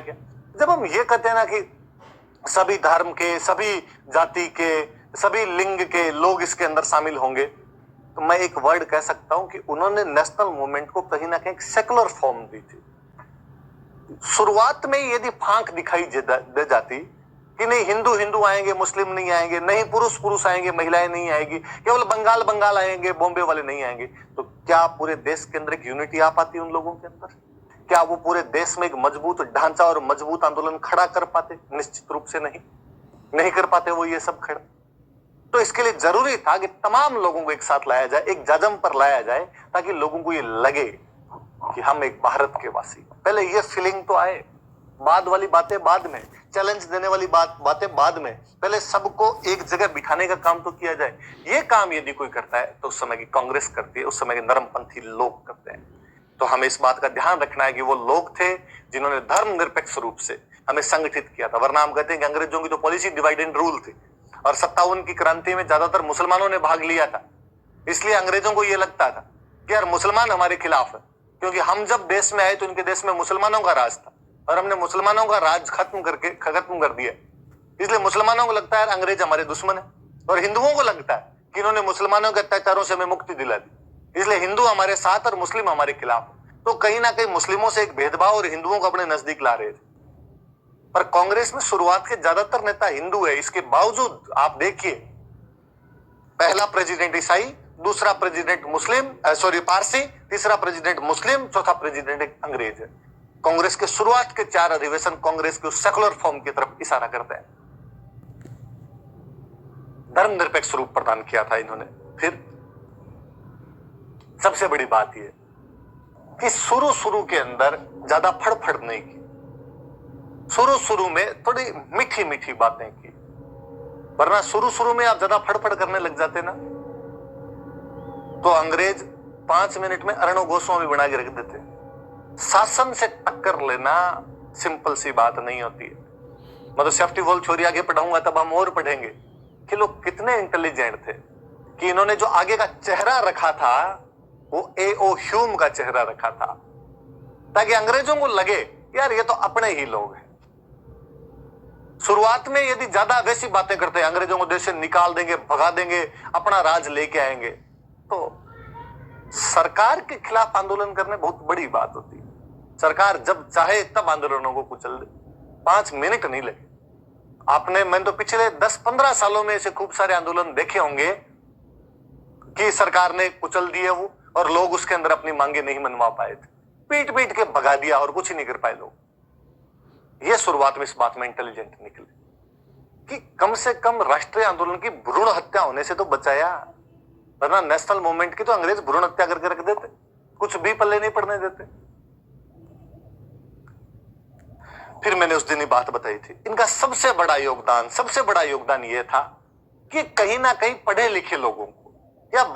क्या। जब हम ये कहते हैं ना कि सभी धर्म के, सभी जाति के, सभी लिंग के लोग इसके अंदर शामिल होंगे, तो मैं एक वर्ड कह सकता हूं कि उन्होंने नेशनल मूवमेंट को कहीं ना कहीं सेकुलर फॉर्म दी थी। शुरुआत में यदि फांक दिखाई दे जाती कि नहीं हिंदू हिंदू आएंगे, मुस्लिम नहीं आएंगे, नहीं पुरुष पुरुष आएंगे, महिलाएं नहीं आएगी, केवल बंगाल बंगाल आएंगे, बॉम्बे वाले नहीं आएंगे, तो क्या पूरे देश के अंदर एक यूनिटी आ पाती उन लोगों के अंदर? क्या वो पूरे देश में एक मजबूत ढांचा और मजबूत आंदोलन खड़ा कर पाते? निश्चित रूप से नहीं कर पाते वो ये सब खड़ा। तो इसके लिए जरूरी था कि तमाम लोगों को एक साथ लाया जाए, एक जजम पर लाया जाए, ताकि लोगों को ये लगे कि हम एक भारत के वासी। पहले ये फीलिंग तो आए, बाद वाली बातें बाद में, चैलेंज देने वाली बातें बाद में, पहले सबको एक जगह बिठाने का काम तो किया जाए। ये काम यदि कोई करता है तो उस समय की कांग्रेस करती है, उस समय के नरमपंथी लोग करते हैं। तो हमें इस बात का ध्यान रखना है कि वो लोग थे जिन्होंने धर्मनिरपेक्ष रूप से हमें संगठित किया था। वरना हम कहते हैं कि अंग्रेजों की तो पॉलिसी डिवाइड एंड रूल थी, और 57 की क्रांति में ज्यादातर मुसलमानों ने भाग लिया था। इसलिए अंग्रेजों को यह लगता था कि यार मुसलमान हमारे खिलाफ है, क्योंकि हम जब देश में आए तो इनके देश में मुसलमानों का राज था और हमने मुसलमानों का राज खत्म कर दिया। इसलिए मुसलमानों को लगता है अंग्रेज हमारे दुश्मन है, और हिंदुओं को लगता है कि इन्होंने मुसलमानों के अत्याचारों से हमें मुक्ति दिला दी, इसलिए हिंदू हमारे साथ और मुस्लिम हमारे खिलाफ। तो कहीं ना कहीं मुस्लिमों से एक भेदभाव और हिंदुओं को अपने नजदीक ला रहे थे। पर कांग्रेस में शुरुआत के ज्यादातर नेता हिंदू है, इसके बावजूद आप देखिए पहला प्रेसिडेंट ईसाई, दूसरा प्रेसिडेंट पारसी, तीसरा प्रेसिडेंट मुस्लिम, चौथा प्रेसिडेंट एक अंग्रेज है। कांग्रेस के शुरुआत के 4 अधिवेशन कांग्रेस के सेकुलर फॉर्म की तरफ इशारा करते हैं। धर्मनिरपेक्ष रूप प्रदान किया था इन्होंने। फिर सबसे बड़ी बात यह कि शुरू के अंदर ज्यादा फड़फड़ नहीं की, शुरू में थोड़ी मीठी मीठी बातें की। वरना शुरू में आप ज्यादा फड़फड़ करने लग जाते ना तो अंग्रेज 5 मिनट में अरणो गोस्वामी बना के रख देते। शासन से टक्कर लेना सिंपल सी बात नहीं होती है। मैं तो सेफ्टी वॉल थ्योरी आगे पढ़ाऊंगा तब हम और पढ़ेंगे कि लोग कितने इंटेलिजेंट थे कि इन्होंने जो आगे का चेहरा रखा था वो A.O. ह्यूम का चेहरा रखा था, ताकि अंग्रेजों को लगे यार ये तो अपने ही लोग हैं। शुरुआत में यदि ज्यादा वैसी बातें करते हैं, अंग्रेजों को देश से निकाल देंगे, भगा देंगे, अपना राज लेके आएंगे, तो सरकार के खिलाफ आंदोलन करने बहुत बड़ी बात होती है। सरकार जब चाहे तब आंदोलनों को कुचल दे, 5 मिनट नहीं लगे। मैंने तो पिछले 10-15 सालों में ऐसे खूब सारे आंदोलन देखे होंगे कि सरकार ने कुचल दिए वो, और लोग उसके अंदर अपनी मांगे नहीं मनवा पाए थे, पीट पीट के भगा दिया और कुछ नहीं कर पाए लोग। ये शुरुआत में इस बात में इंटेलिजेंट निकले कि कम से कम राष्ट्रीय आंदोलन की भ्रूण हत्या होने से तो बचाया। वरना नेशनल मूवमेंट की तो अंग्रेज भ्रूण हत्या करके रख देते, कुछ भी पल्ले नहीं पड़ने देते। फिर मैंने उस दिन ही बात बताई थी, इनका सबसे बड़ा योगदान यह था कि कहीं ना कहीं पढ़े लिखे लोगों को